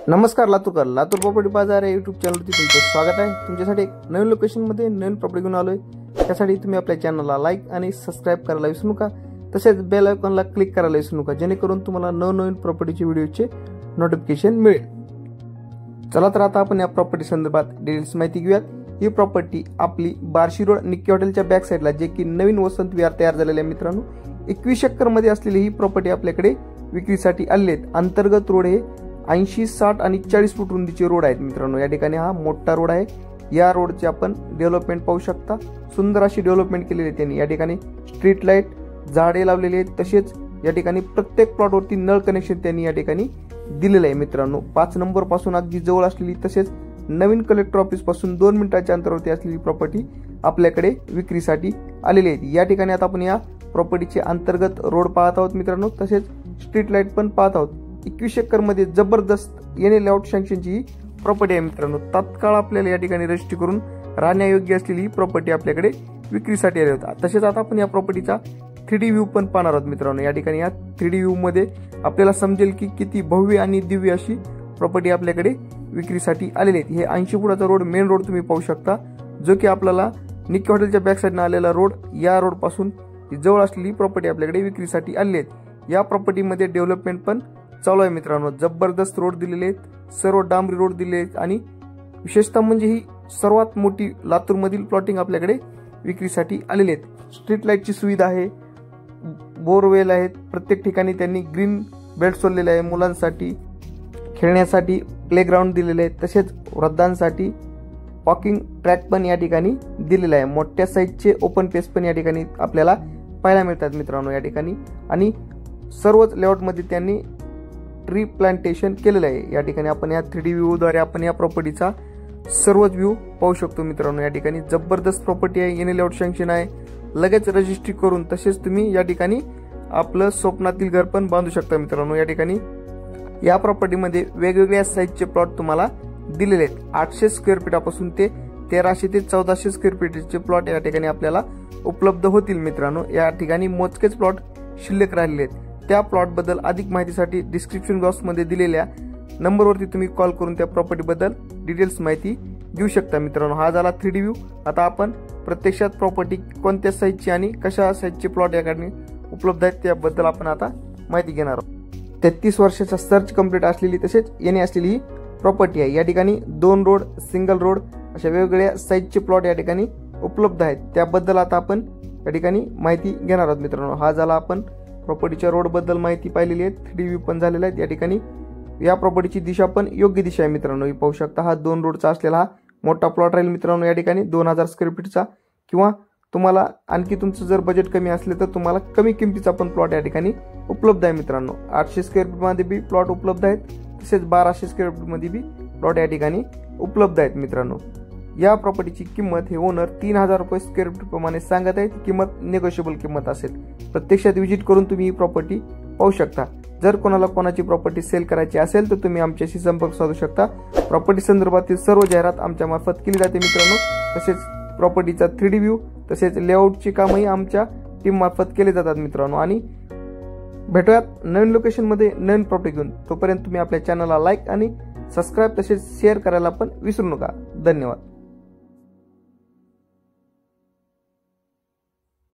नमस्कार लातूरकर, लातूर प्रॉपर्टी बाजार या यूट्यूब चॅनलवरती तुमचं स्वागत आहे। तुमच्यासाठी एक नवीन लोकेशनमध्ये नवीन प्रॉपर्टी घेऊन आलोय। त्यासाठी तुम्ही आपल्या चॅनलला लाईक आणि सबस्क्राइब करायला विसरू नका। तसेच बेल आयकॉनला क्लिक करायला विसरू नका, जेणेकरून तुम्हाला नवनवीन प्रॉपर्टीचे व्हिडिओचे नोटिफिकेशन मिळेल। चला तर आता आपण या प्रॉपर्टी संदर्भात डिटेल्स माहिती घेऊयात। ही प्रॉपर्टी आपली बार्शी रोड निक्की हॉटेलच्या बॅक साइडला, जे की नवीन वसंत विहार तयार झालेले आहे मित्रांनो। 21 एकर मध्ये असलेली ही प्रॉपर्टी आपल्याकडे विक्रीसाठी आलेली आहे। अंतर्गत रोड हे 80, 60 आणि 40 फूट रुंदीचे रोड आहेत मित्रांनो। या ठिकाणी हा मोठा रोड आहे। या रोडचे आपण डेव्हलपमेंट पाहू शकता। सुंदर अशी डेव्हलपमेंट केलेली आहे त्यांनी। या ठिकाणी स्ट्रीट लाईट, झाडे लावलेली आहेत। तसेच या ठिकाणी प्रत्येक प्लॉटवरती नळ कनेक्शन त्यांनी या ठिकाणी दिलेलं आहे मित्रांनो। 5 नंबर पासून अगदी जवळ असलेली, तसेच नवीन कलेक्टर ऑफिस पासून 2 मिनिटाच्या अंतरावरती असलेली प्रॉपर्टी आपल्याकडे विक्रीसाठी आलेली आहे। या ठिकाणी आता आपण या प्रॉपर्टीचे अंतर्गत रोड पाहत आहोत मित्रांनो। तसेच स्ट्रीट लाईट पण पाहत आहोत। 21 एकर मध्ये जबरदस्त एन लेआउट सँक्शनची प्रॉपर्टी आहे मित्रांनो। तात्काळ आपल्याला या ठिकाणी रजिस्ट्री करून राहण्यायोग्य असलेली ही प्रॉपर्टी आपल्याकडे विक्रीसाठी आली होती। तसेच आता आपण या प्रॉपर्टीचा 3D व्ह्यू पण पाहणार आहोत मित्रांनो। या ठिकाणी या 3D व्ह्यू मध्ये आपल्याला समजेल की किती भव्य आणि दिव्य अशी प्रॉपर्टी आपल्याकडे विक्रीसाठी आलेली आहे। हे 80 फुटाचा रोड, मेन रोड तुम्ही पाहू शकता, जो की आपल्याला निक्की हॉटेलच्या बॅक साइडने आलेला रोड। या रोड पासून जवळ असलेली प्रॉपर्टी आपल्याकडे विक्रीसाठी आलेली आहे। या प्रॉपर्टीमध्ये डेव्हलपमेंट पण चालू आहे मित्रांनो। जबरदस्त रोड दिलेले आहेत, सर्व डांबरी रोड दिलेले आहेत आणि विशेषतः म्हणजे ही सर्वात मोठी लातूर मधील प्लॉटिंग आपल्याकडे विक्रीसाठी आलेली आहेत। स्ट्रीट लाईटची सुविधा आहे, बोरवेल आहेत, प्रत्येक ठिकाणी त्यांनी ग्रीन बेल्ट सोडलेले आहे। मुलांसाठी खेळण्यासाठी प्लेग्राऊंड दिलेले आहेत। तसेच वृद्धांसाठी वॉकिंग ट्रॅक पण या ठिकाणी दिलेला आहे। मोठ्या साईजचे ओपन पेस पण या ठिकाणी आपल्याला पाहायला मिळतात मित्रांनो या ठिकाणी। आणि सर्वच लेआउट मध्ये त्यांनी ट्री प्लांटेशन केलेलं आहे। या ठिकाणी आपण या 3D व्ह्यू द्वारे आपण या प्रॉपर्टीचा सर्वच व्ह्यू पाहू शकतो मित्रांनो। या ठिकाणी जबरदस्त प्रॉपर्टी आहे, एन लेआउट सँक्शन आहे। लगेच रजिस्ट्री करून तसेच तुम्ही या ठिकाणी आपलं स्वप्नातील घर पण बांधू शकता मित्रांनो। या ठिकाणी या प्रॉपर्टीमध्ये वेगवेगळ्या साईजचे प्लॉट तुम्हाला दिलेले आहेत। 800 स्क्वेअर फीटापासून ते 1300 ते 1400 स्क्वेअर फीटचे प्लॉट या ठिकाणी आपल्याला उपलब्ध होतील मित्रांनो। या ठिकाणी मोजकेच प्लॉट शिल्लक राहिलेले आहेत। त्या प्लॉट बद्दल अधिक माहितीसाठी डिस्क्रिप्शन बॉक्स मध्ये दिलेल्या नंबरवरती तुम्ही कॉल करून त्या प्रॉपर्टी बद्दल डिटेल्स माहिती घेऊ शकता मित्रांनो। हा झाला 3D व्ह्यू। आता आपण प्रत्यक्षात प्रॉपर्टी कोणत्या साईजची आणि कशा साईजचे प्लॉट या ठिकाणी उपलब्ध आहेत त्याबद्दल आपण आता माहिती घेणार आहोत। 33 वर्षाचा सर्च कंप्लीट असलेली, तसेच येणे असलेली ही प्रॉपर्टी आहे। या ठिकाणी 2 रोड, सिंगल रोड अशा वेगवेगळ्या साईजचे प्लॉट या ठिकाणी उपलब्ध आहेत। त्याबद्दल आता आपण या ठिकाणी माहिती घेणार आहोत मित्रांनो। हा झाला आपण प्रॉपर्टीच्या रोड बद्दल माहिती पाहिलेली आहे। 3D व्ह्यू पण झालेला आहे। या ठिकाणी या प्रॉपर्टीची दिशा पण योग्य दिशा आहे मित्रांनो। पाहू शकता हा 2 रोडचा असलेला हा मोठा प्लॉट राहील मित्रांनो। या ठिकाणी 2000 स्क्वेअर फीटचा, किंवा तुम्हाला आणखी तुमचं जर बजेट कमी असले तर तुम्हाला कमी किमतीचा पण प्लॉट या ठिकाणी उपलब्ध आहे मित्रांनो। 800 स्क्वेअर फीट मध्ये बी प्लॉट उपलब्ध आहेत, तसेच 1200 स्क्वेअर फीट मध्ये बी प्लॉट या ठिकाणी उपलब्ध आहेत मित्रांनो। या प्रॉपर्टीची किंमत हे ओनर 3000 रुपये स्क्वेअर फीट प्रमाणे सांगत आहेत। किंमत निगोशिएबल किंमत असेल। प्रत्यक्षात व्हिजिट करून तुम्ही ही प्रॉपर्टी पाहू शकता। जर कोणाला कोणाची प्रॉपर्टी सेल करायची असेल तर तुम्ही आमच्याशी संपर्क साधू शकता। प्रॉपर्टी संदर्भातील सर्व जाहिरात आमच्या मार्फत केली जाते मित्रांनो। तसेच प्रॉपर्टीचा 3D व्ह्यू तसेच लेआउटची कामही आमच्या टीम मार्फत केले जातात मित्रांनो। आणि भेटूयात नवीन लोकेशन मध्ये नवीन प्रॉपर्टी घेऊन। तोपर्यंत तुम्ही आपल्या चॅनलला लाईक आणि सबस्क्राइब तसेच शेअर करायला पण विसरू नका। धन्यवाद।